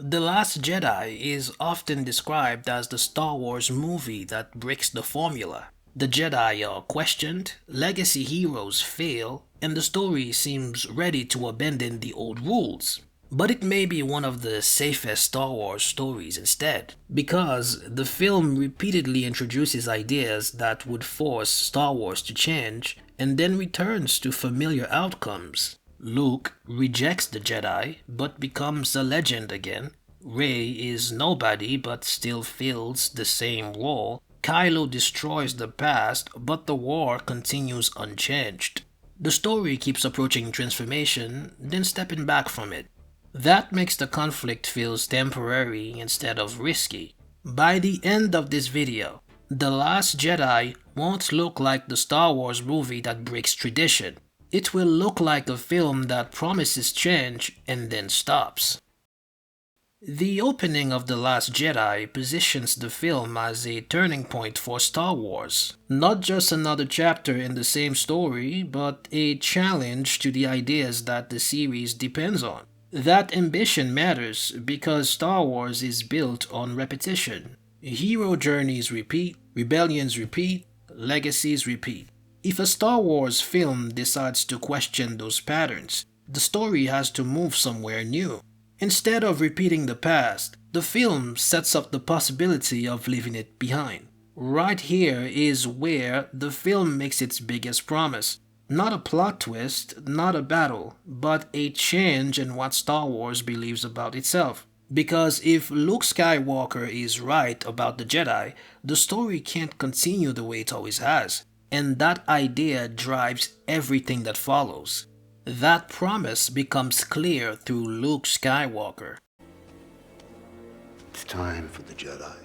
The Last Jedi is often described as the Star Wars movie that breaks the formula. The Jedi are questioned, legacy heroes fail, and the story seems ready to abandon the old rules. But it may be one of the safest Star Wars stories instead, because the film repeatedly introduces ideas that would force Star Wars to change and then returns to familiar outcomes. Luke rejects the Jedi but becomes a legend again. Rey is nobody but still fills the same role. Kylo destroys the past but the war continues unchanged. The story keeps approaching transformation, then stepping back from it. That makes the conflict feels temporary instead of risky. By the end of this video, The Last Jedi won't look like the Star Wars movie that breaks tradition. It will look like a film that promises change and then stops. The opening of The Last Jedi positions the film as a turning point for Star Wars. Not just another chapter in the same story, but a challenge to the ideas that the series depends on. That ambition matters because Star Wars is built on repetition. Hero journeys repeat, rebellions repeat, legacies repeat. If a Star Wars film decides to question those patterns, the story has to move somewhere new. Instead of repeating the past, the film sets up the possibility of leaving it behind. Right here is where the film makes its biggest promise. Not a plot twist, not a battle, but a change in what Star Wars believes about itself. Because if Luke Skywalker is right about the Jedi, the story can't continue the way it always has. And that idea drives everything that follows. That promise becomes clear through Luke Skywalker. It's time for the Jedi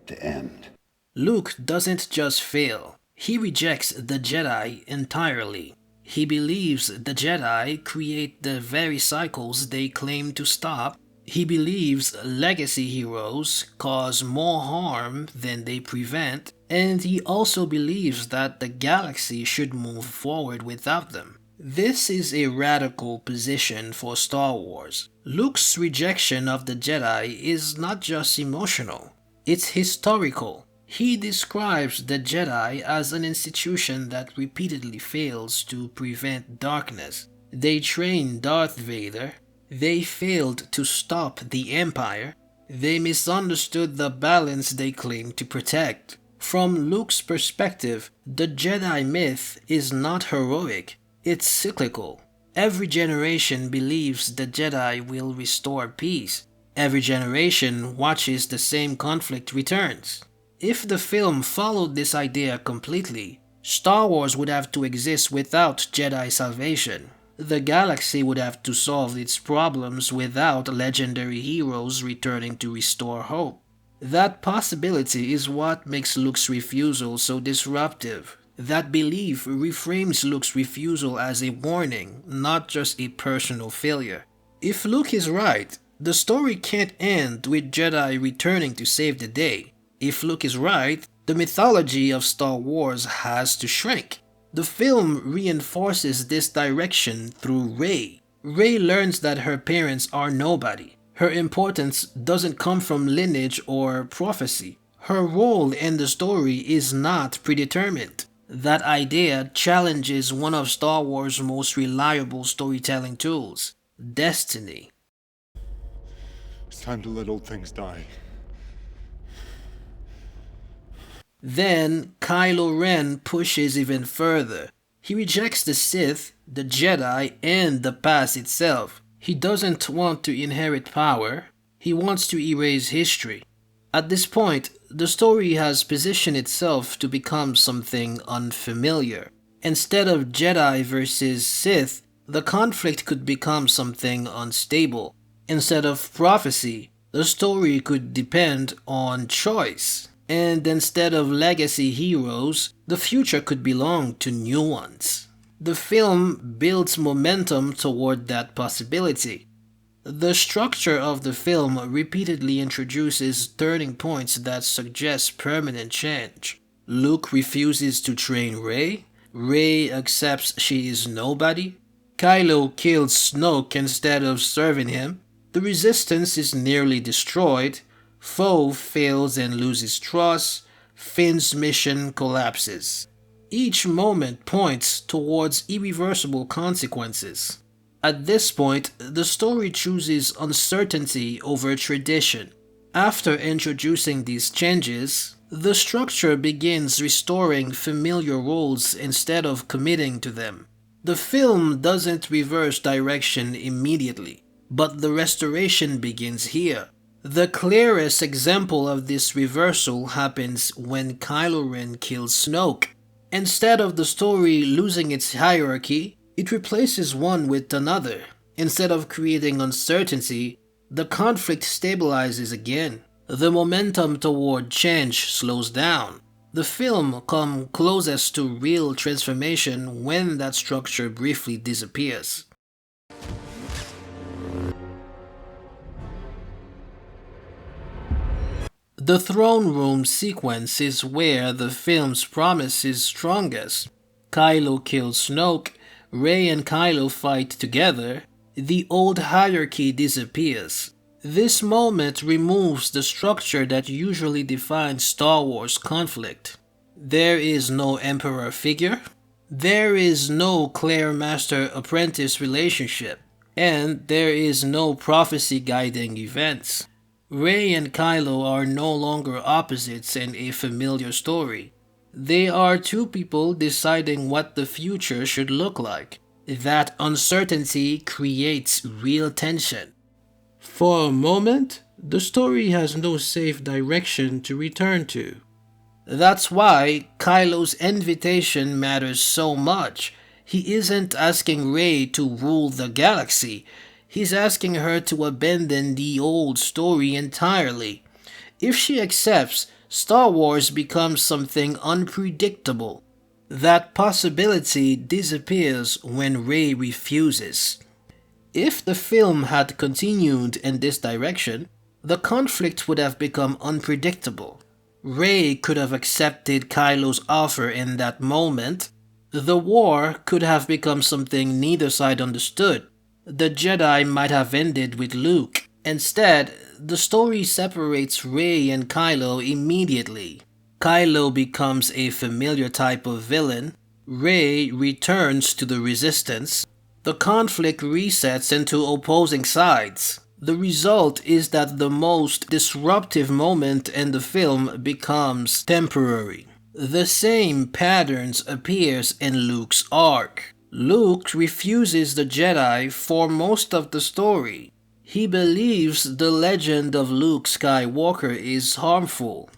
to end. Luke doesn't just fail, he rejects the Jedi entirely. He believes the Jedi create the very cycles they claim to stop. He believes legacy heroes cause more harm than they prevent, and he also believes that the galaxy should move forward without them. This is a radical position for Star Wars. Luke's rejection of the Jedi is not just emotional, it's historical. He describes the Jedi as an institution that repeatedly fails to prevent darkness. They trained Darth Vader, they failed to stop the Empire, they misunderstood the balance they claimed to protect. From Luke's perspective, the Jedi myth is not heroic, it's cyclical. Every generation believes the Jedi will restore peace. Every generation watches the same conflict returns. If the film followed this idea completely, Star Wars would have to exist without Jedi salvation. The galaxy would have to solve its problems without legendary heroes returning to restore hope. That possibility is what makes Luke's refusal so disruptive. That belief reframes Luke's refusal as a warning, not just a personal failure. If Luke is right, the story can't end with Jedi returning to save the day. If Luke is right, the mythology of Star Wars has to shrink. The film reinforces this direction through Rey. Rey learns that her parents are nobody. Her importance doesn't come from lineage or prophecy. Her role in the story is not predetermined. That idea challenges one of Star Wars' most reliable storytelling tools, destiny. It's time to let old things die. Then Kylo Ren pushes even further. He rejects the Sith, the Jedi, and the past itself. He doesn't want to inherit power, he wants to erase history. At this point, the story has positioned itself to become something unfamiliar. Instead of Jedi versus Sith, the conflict could become something unstable. Instead of prophecy, the story could depend on choice. And instead of legacy heroes, the future could belong to new ones. The film builds momentum toward that possibility. The structure of the film repeatedly introduces turning points that suggest permanent change. Luke refuses to train Rey. Rey accepts she is nobody. Kylo kills Snoke instead of serving him. The resistance is nearly destroyed, Foe fails and loses trust, Finn's mission collapses. Each moment points towards irreversible consequences. At this point, the story chooses uncertainty over tradition. After introducing these changes, the structure begins restoring familiar roles instead of committing to them. The film doesn't reverse direction immediately, but the restoration begins here. The clearest example of this reversal happens when Kylo Ren kills Snoke. Instead of the story losing its hierarchy, it replaces one with another. Instead of creating uncertainty, the conflict stabilizes again. The momentum toward change slows down. The film comes closest to real transformation when that structure briefly disappears. The throne room sequence is where the film's promise is strongest. Kylo kills Snoke, Rey and Kylo fight together, the old hierarchy disappears. This moment removes the structure that usually defines Star Wars conflict. There is no Emperor figure, there is no clear master-apprentice relationship, and there is no prophecy guiding events. Rey and Kylo are no longer opposites in a familiar story. They are two people deciding what the future should look like. That uncertainty creates real tension. For a moment, the story has no safe direction to return to. That's why Kylo's invitation matters so much. He isn't asking Rey to rule the galaxy. He's asking her to abandon the old story entirely. If she accepts, Star Wars becomes something unpredictable. That possibility disappears when Rey refuses. If the film had continued in this direction, the conflict would have become unpredictable. Rey could have accepted Kylo's offer in that moment. The war could have become something neither side understood. The Jedi might have ended with Luke. Instead, the story separates Rey and Kylo immediately. Kylo becomes a familiar type of villain. Rey returns to the Resistance. The conflict resets into opposing sides. The result is that the most disruptive moment in the film becomes temporary. The same patterns appears in Luke's arc. Luke refuses the Jedi for most of the story. He believes the legend of Luke Skywalker is harmful.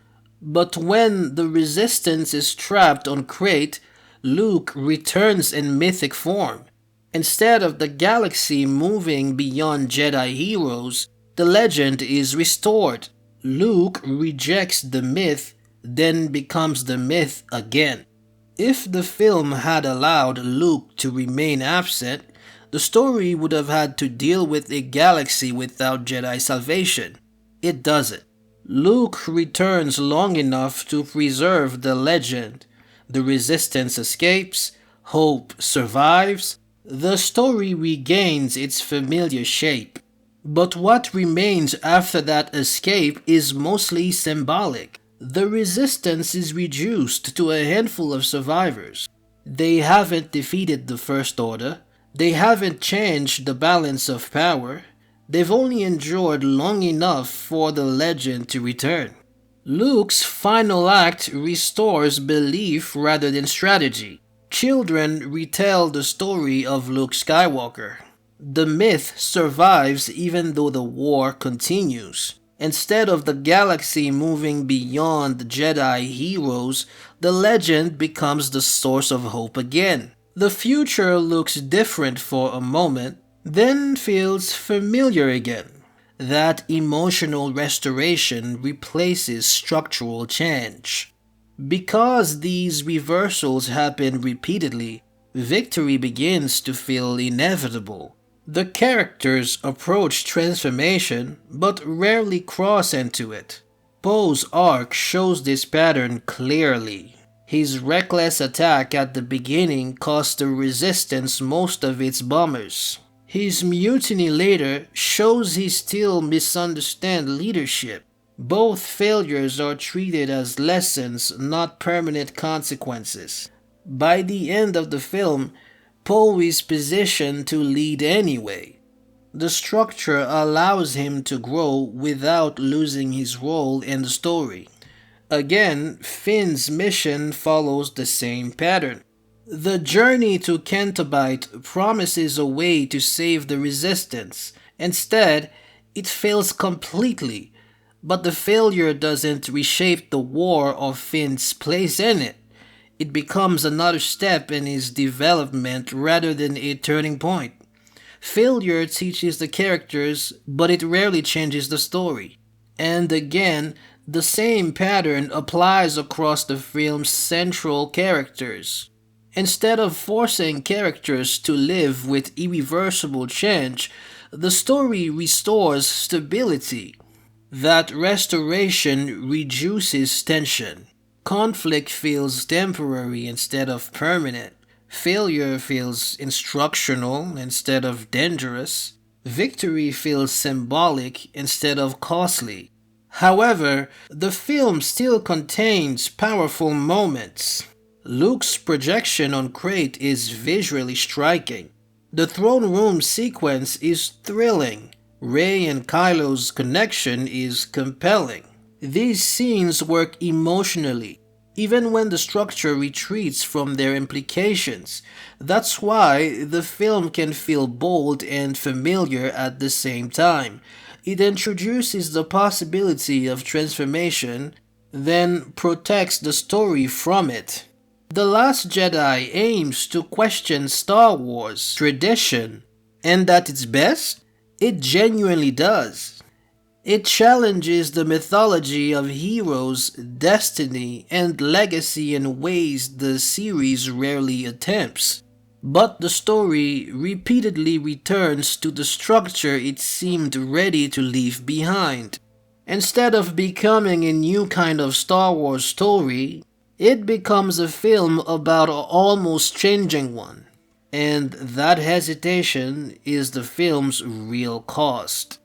But when the Resistance is trapped on Crate, Luke returns in mythic form. Instead of the galaxy moving beyond Jedi heroes, the legend is restored. Luke rejects the myth, then becomes the myth again. If the film had allowed Luke to remain absent, the story would have had to deal with a galaxy without Jedi salvation. It doesn't. Luke returns long enough to preserve the legend. The Resistance escapes, hope survives, the story regains its familiar shape. But what remains after that escape is mostly symbolic. The Resistance is reduced to a handful of survivors. They haven't defeated the First Order. They haven't changed the balance of power. They've only endured long enough for the legend to return. Luke's final act restores belief rather than strategy. Children retell the story of Luke Skywalker. The myth survives even though the war continues. Instead of the galaxy moving beyond Jedi heroes, the legend becomes the source of hope again. The future looks different for a moment, then feels familiar again. That emotional restoration replaces structural change. Because these reversals happen repeatedly, victory begins to feel inevitable. The characters approach transformation but rarely cross into it. Poe's arc shows this pattern clearly. His reckless attack at the beginning cost the Resistance most of its bombers. His mutiny later shows he still misunderstands leadership. Both failures are treated as lessons, not permanent consequences. By the end of the film, Poe is positioned to lead anyway. The structure allows him to grow without losing his role in the story. Again, Finn's mission follows the same pattern. The journey to Cantabite promises a way to save the Resistance. Instead, it fails completely, but the failure doesn't reshape the war or Finn's place in it. It becomes another step in his development rather than a turning point. Failure teaches the characters, but it rarely changes the story. And again, the same pattern applies across the film's central characters. Instead of forcing characters to live with irreversible change, the story restores stability. That restoration reduces tension. Conflict feels temporary instead of permanent. Failure feels instructional instead of dangerous. Victory feels symbolic instead of costly. However, the film still contains powerful moments. Luke's projection on Crate is visually striking. The throne room sequence is thrilling. Rey and Kylo's connection is compelling. These scenes work emotionally, even when the structure retreats from their implications. That's why the film can feel bold and familiar at the same time. It introduces the possibility of transformation, then protects the story from it. The Last Jedi aims to question Star Wars tradition, and at its best, it genuinely does. It challenges the mythology of heroes, destiny, and legacy in ways the series rarely attempts. But the story repeatedly returns to the structure it seemed ready to leave behind. Instead of becoming a new kind of Star Wars story, it becomes a film about an almost changing one. And that hesitation is the film's real cost.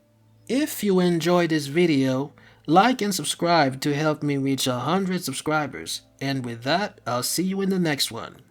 If you enjoyed this video, like and subscribe to help me reach 100 subscribers. And with that, I'll see you in the next one.